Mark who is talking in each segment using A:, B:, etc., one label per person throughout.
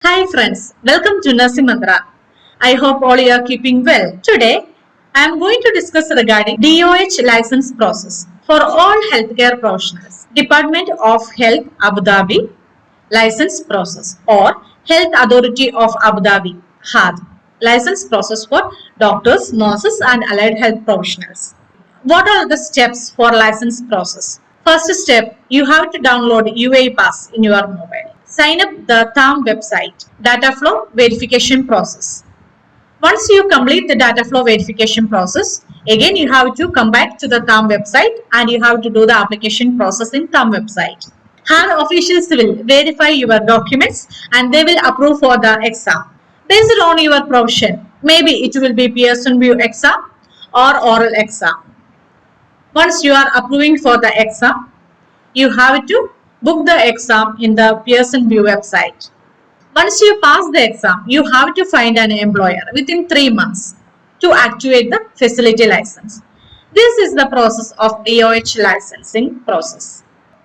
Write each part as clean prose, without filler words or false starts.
A: Hi friends, welcome to Nursing Mantra. I hope all you are keeping well. Today, I am going to discuss regarding DOH license process for all healthcare professionals. Department of Health Abu Dhabi license process or Health Authority of Abu Dhabi HAAD license process for doctors, nurses and allied health professionals. What are the steps for license process? First step, you have to download UAE Pass in your mobile. Sign up the TAM website, data flow verification process. Once you complete the data flow verification process, again you have to come back to the TAM website and you have to do the application process in TAM website. HAAD officials will verify your documents and they will approve for the exam. Based on your profession, maybe it will be Pearson View exam or oral exam. Once you are approving for the exam, you have to book the exam in the Pearson View website. Once you pass the exam, you have to find an employer within 3 months to activate the facility license. This is the process of DOH licensing process.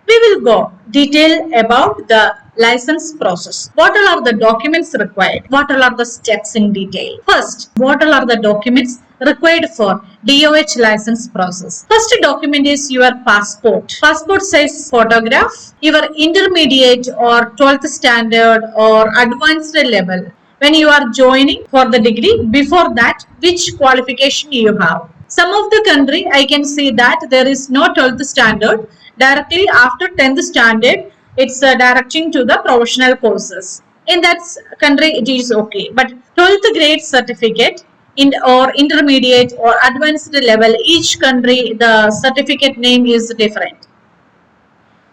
A: We will go detail about the license process. What all are the documents required? What all are the steps in detail? First, what all are the documents required for DOH license process? First document is your passport. Passport size photograph, your intermediate or 12th standard or advanced level. When you are joining for the degree, before that, which qualification you have? Some of the country, I can see that there is no 12th standard. Directly after 10th standard, it's directing to the professional courses. In that country, it is okay. But 12th grade certificate or intermediate or advanced level, each country, the certificate name is different.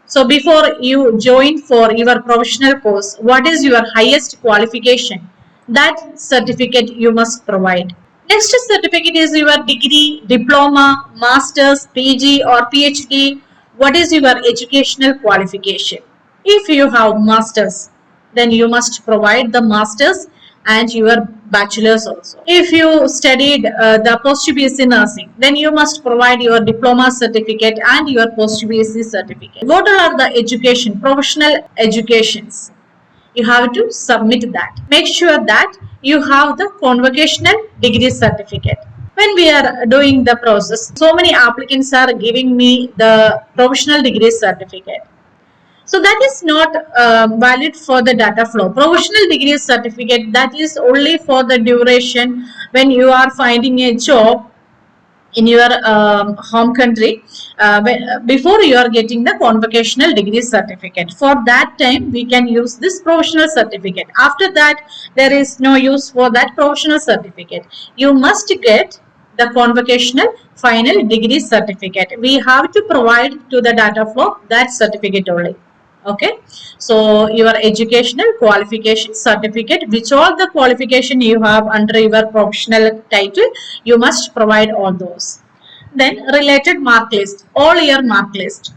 A: So before you join for your professional course, what is your highest qualification? That certificate you must provide. Next certificate is your degree, diploma, master's, PG or PhD. What is your educational qualification? If you have master's, then you must provide the master's and your bachelor's also. If you studied the post-BSc nursing, then you must provide your diploma certificate and your post-BSc certificate. What are the education, professional educations? You have to submit that. Make sure that you have the convocational degree certificate. When we are doing the process, so many applicants are giving me the professional degree certificate. So that is not valid for the data flow. Professional degree certificate, that is only for the duration when you are finding a job in your home country before you are getting the convocational degree certificate. For that time, we can use this professional certificate. After that, there is no use for that professional certificate. You must get the convocational final degree certificate. We have to provide to the data flow that certificate only. Okay, so your educational qualification certificate, which all the qualification you have under your professional title, you must provide all those. Then related mark list, all year mark list.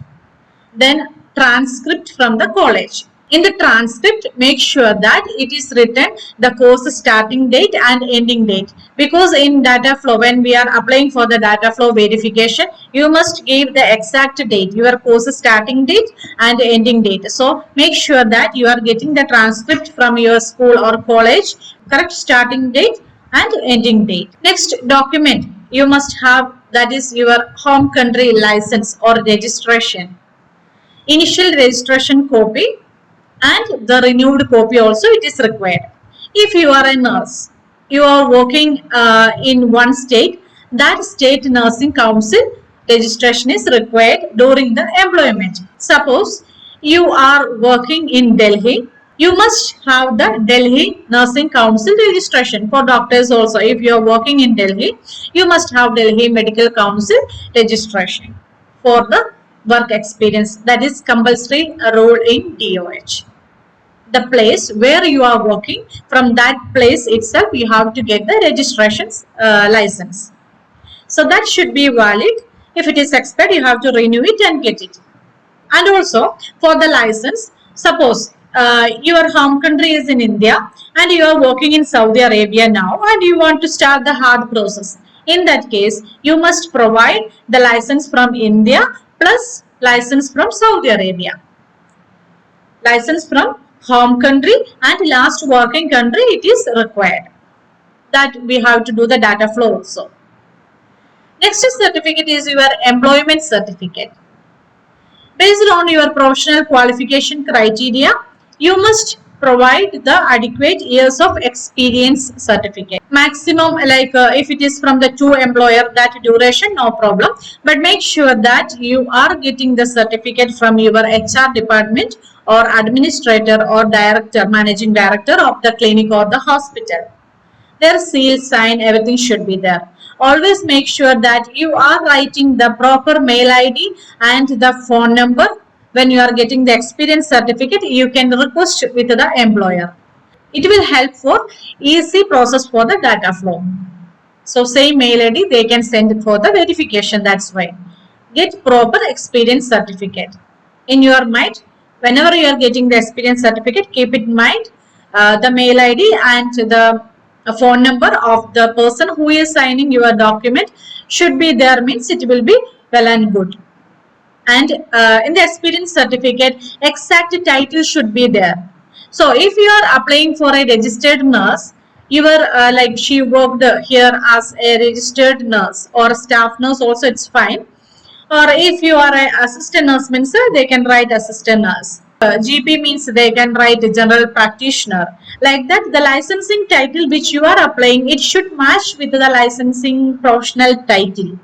A: Then transcript from the college. In the transcript, make sure that it is written the course starting date and ending date, because in data flow, when we are applying for the data flow verification, you must give the exact date, your course starting date and ending date. So make sure that you are getting the transcript from your school or college, correct starting date and ending date. Next document you must have, that is your home country license or registration, initial registration copy and the renewed copy also it is required. If you are a nurse, you are working in one state, that state nursing council registration is required during the employment. Suppose you are working in Delhi, you must have the Delhi Nursing Council registration. For doctors also, if you are working in Delhi, you must have Delhi Medical Council registration for the work experience. That is compulsory role in DOH. The place where you are working, from that place itself you have to get the registrations license. So that should be valid. If it is expired, you have to renew it and get it. And also for the license, suppose your home country is in India and you are working in Saudi Arabia now and you want to start the HAAD process. In that case, you must provide the license from India plus license from Saudi Arabia. License from home country, and last working country it is required. That we have to do the data flow also. Next certificate is your employment certificate. Based on your professional qualification criteria, you must provide the adequate years of experience certificate. Maximum, like if it is from the two employer, that duration no problem, but make sure that you are getting the certificate from your HR department or administrator or director, managing director of the clinic or the hospital. Their seal, sign, everything should be there. Always make sure that you are writing the proper mail ID and the phone number. When you are getting the experience certificate, you can request with the employer. It will help for easy process for the data flow. So same mail ID they can send for the verification. That's why get proper experience certificate in your mind. Whenever you are getting the experience certificate, keep in mind the mail ID and the phone number of the person who is signing your document should be there, means it will be well and good. And in the experience certificate, exact title should be there. So if you are applying for a registered nurse, you are like she worked here as a registered nurse or staff nurse also, it's fine. Or if you are an assistant nurse, means they can write assistant nurse. GP means they can write general practitioner. Like that, the licensing title which you are applying, it should match with the licensing professional title.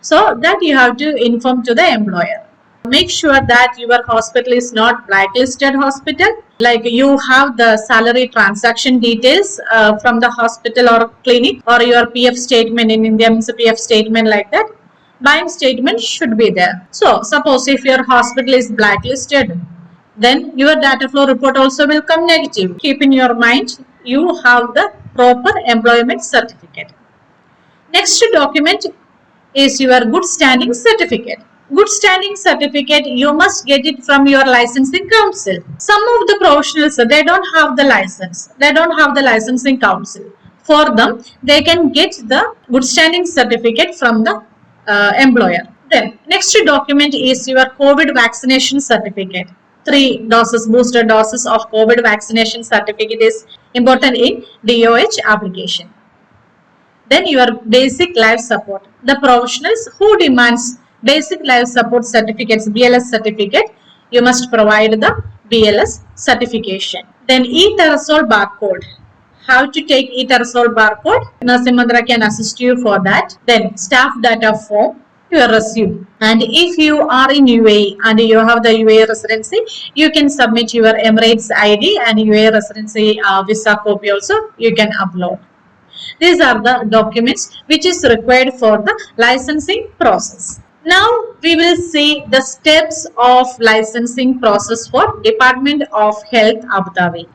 A: So that you have to inform to the employer. Make sure that your hospital is not blacklisted hospital. Like you have the salary transaction details from the hospital or clinic, or your PF statement. In India means a PF statement, like that. Bank statement should be there. So suppose if your hospital is blacklisted, then your data flow report also will come negative. Keep in your mind, you have the proper employment certificate. Next document is your good standing certificate. Good standing certificate, you must get it from your licensing council. Some of the professionals, they don't have the license. They don't have the licensing council. For them, they can get the good standing certificate from the employer. Then next document is your COVID vaccination certificate. 3 doses, booster doses of COVID vaccination certificate is important in DOH application. Then your basic life support. The professionals who demands basic life support certificates, BLS certificate, you must provide the BLS certification. Then e-terasol barcode. How to take e-terasol barcode? Nursing Mandra can assist you for that. Then staff data form, your resume. And if you are in UAE and you have the UAE residency, you can submit your Emirates ID and UAE residency visa copy also you can upload. These are the documents which is required for the licensing process. Now we will see the steps of licensing process for Department of Health Abu Dhabi.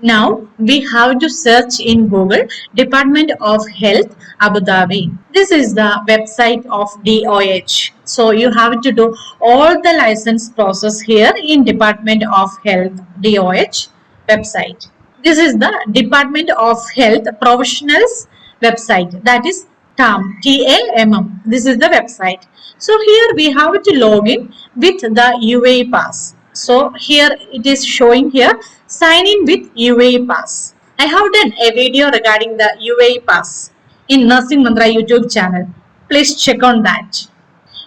A: Now we have to search in Google Department of Health Abu Dhabi. This is the website of DOH. So you have to do all the license process here in Department of Health DOH website. This is the Department of Health Professionals website, that is TAM, TAMM. This is the website. So here we have to log in with the UAE pass. So here it is showing here, sign in with UAE pass. I have done a video regarding the UAE pass in Nursing Mantra YouTube channel. Please check on that.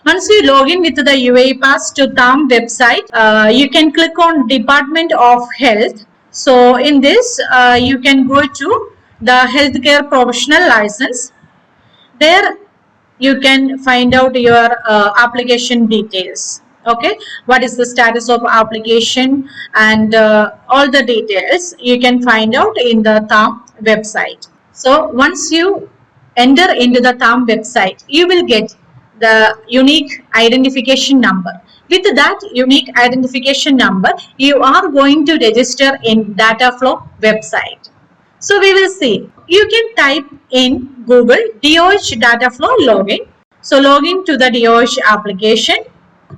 A: Once you log in with the UAE pass to TAM website, you can click on Department of Health. So in this, you can go to the healthcare professional license. There you can find out your application details. Okay, what is the status of application and all the details you can find out in the TAM website. So once you enter into the TAM website, you will get the unique identification number. With that unique identification number, you are going to register in Dataflow website. So we will see. You can type in Google DOH Dataflow login. So login to the DOH application.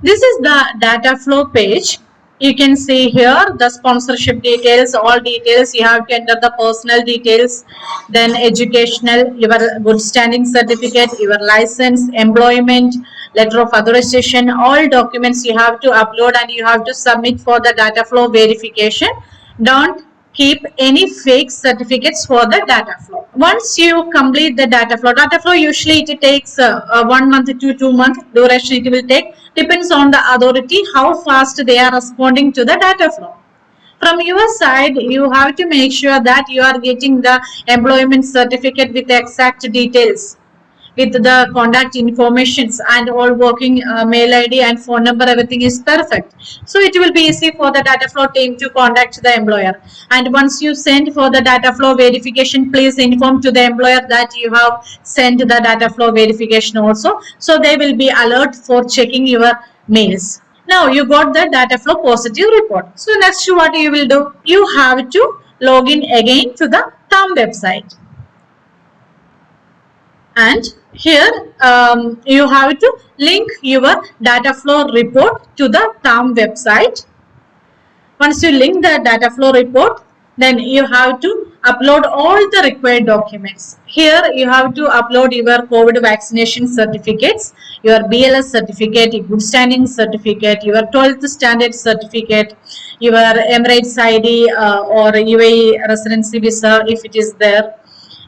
A: This is the Dataflow page. You can see here the sponsorship details, all details. You have to enter the personal details, then educational, your good standing certificate, your license, employment, letter of authorization, all documents you have to upload and you have to submit for the data flow verification Don't keep any fake certificates for the data flow. Once you complete the data flow usually it takes 1 month to 2 months duration it will take, depends on the authority how fast they are responding to the data flow. From your side, you have to make sure that you are getting the employment certificate with the exact details, with the contact informations and all working mail ID and phone number, everything is perfect. So it will be easy for the data flow team to contact the employer. And once you send for the data flow verification, please inform to the employer that you have sent the data flow verification also. So they will be alert for checking your mails. Now you got the data flow positive report. So next what you will do? You have to log in again to the THUM website. And here you have to link your data flow report to the THUM website. Once you link the data flow report, then you have to upload all the required documents. Here you have to upload your COVID vaccination certificates, your BLS certificate, your good standing certificate, your 12th standard certificate, your Emirates ID or UAE residency visa if it is there.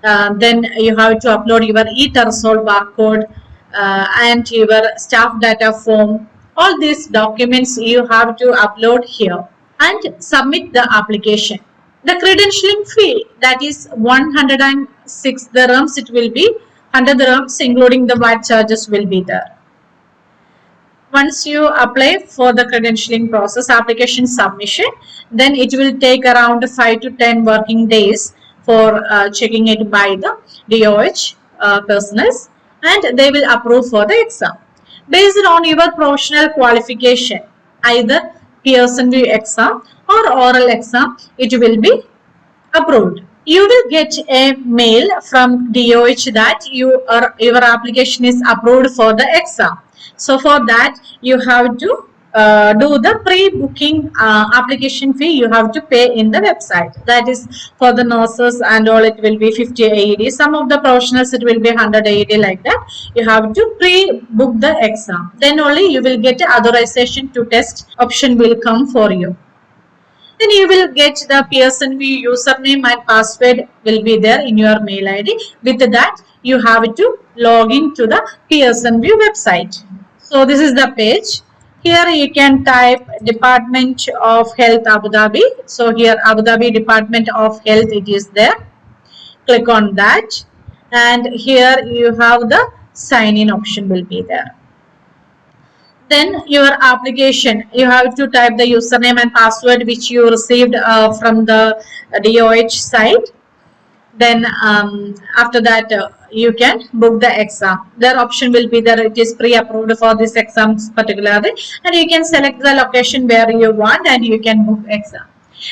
A: Then you have to upload your e-Terasol barcode and your staff data form. All these documents you have to upload here and submit the application. The credentialing fee, that is 106 dirhams, it will be 100 dirhams including the VAT charges will be there. Once you apply for the credentialing process, application submission, then it will take around 5 to 10 working days for checking it by the DOH personnel, and they will approve for the exam. Based on your professional qualification, either Pearson VUE exam or oral exam, it will be approved. You will get a mail from DOH that your application is approved for the exam. So for that you have to do the pre-booking application fee you have to pay in the website. That is for the nurses and all it will be 50 AED. Some of the professionals it will be 100 AED like that. You have to pre-book the exam. Then only you will get authorization to test option will come for you. Then you will get the Pearson VUE username and password will be there in your mail ID. With that, you have to log in to the Pearson VUE website. So this is the page. Here you can type Department of Health Abu Dhabi. So here Abu Dhabi Department of Health, it is there. Click on that. And here you have the sign in option will be there. Then your application, you have to type the username and password which you received from the DOH site. Then after that you can book the exam. Their option will be there, it is pre-approved for this exam particularly, and you can select the location where you want and you can book exam.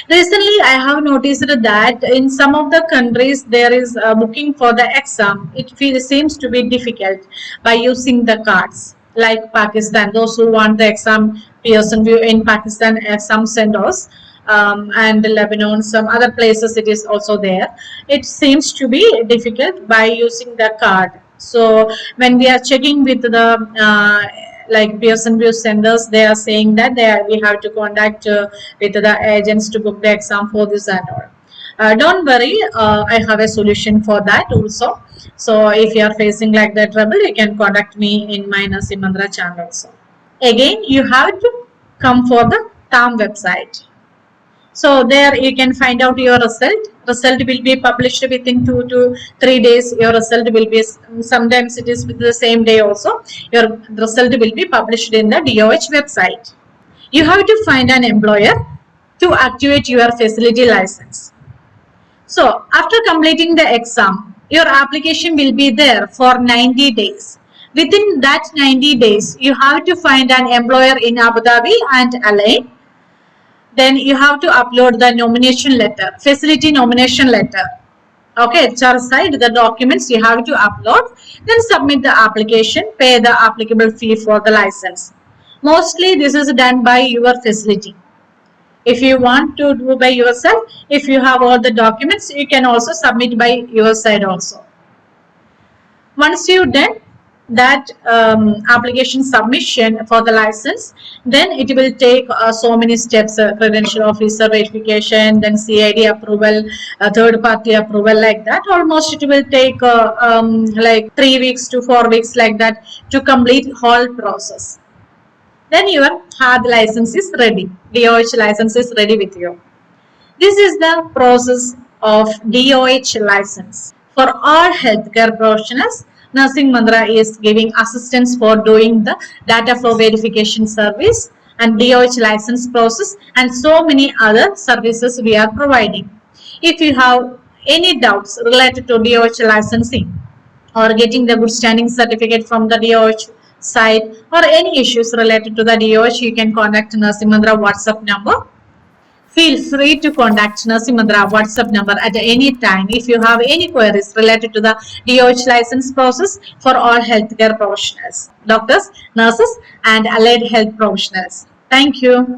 A: Recently I have noticed that in some of the countries there is booking for the exam. It seems to be difficult by using the cards. Like Pakistan, those who want the exam Pearson VUE in Pakistan, some centers, and Lebanon, some other places it is also there. It seems to be difficult by using the card. So when we are checking with the like Pearson VUE centers, they are saying that we have to contact with the agents to book the exam for this and all. Don't worry, I have a solution for that also. So if you are facing like that trouble, you can contact me in my Nasim Mandra channel also. Again, you have to come for the THUM website. So there you can find out your result. Result will be published within 2 to 3 days. Your result will be, sometimes it is with the same day also. Your result will be published in the DOH website. You have to find an employer to activate your facility license. So after completing the exam, your application will be there for 90 days. Within that 90 days, you have to find an employer in Abu Dhabi and LA. Then you have to upload the nomination letter, facility nomination letter. Okay, HR side, the documents you have to upload. Then submit the application, pay the applicable fee for the license. Mostly this is done by your facility. If you want to do by yourself, if you have all the documents, you can also submit by your side also. Once you done, that application submission for the license, then it will take so many steps, credential officer verification, then CID approval, third party approval, like that. Almost it will take like 3 weeks to 4 weeks, like that, to complete whole process. Then your HAAD license is ready. DOH license is ready with you. This is the process of DOH license. For all healthcare professionals, Nursing Mantra is giving assistance for doing the data flow verification service and DOH license process and so many other services we are providing. If you have any doubts related to DOH licensing or getting the good standing certificate from the DOH site or any issues related to the DOH, you can contact Nursing Mantra WhatsApp number. Feel free to contact Nursing Mantra WhatsApp number at any time if you have any queries related to the DOH license process for all healthcare professionals, doctors, nurses, and allied health professionals. Thank you.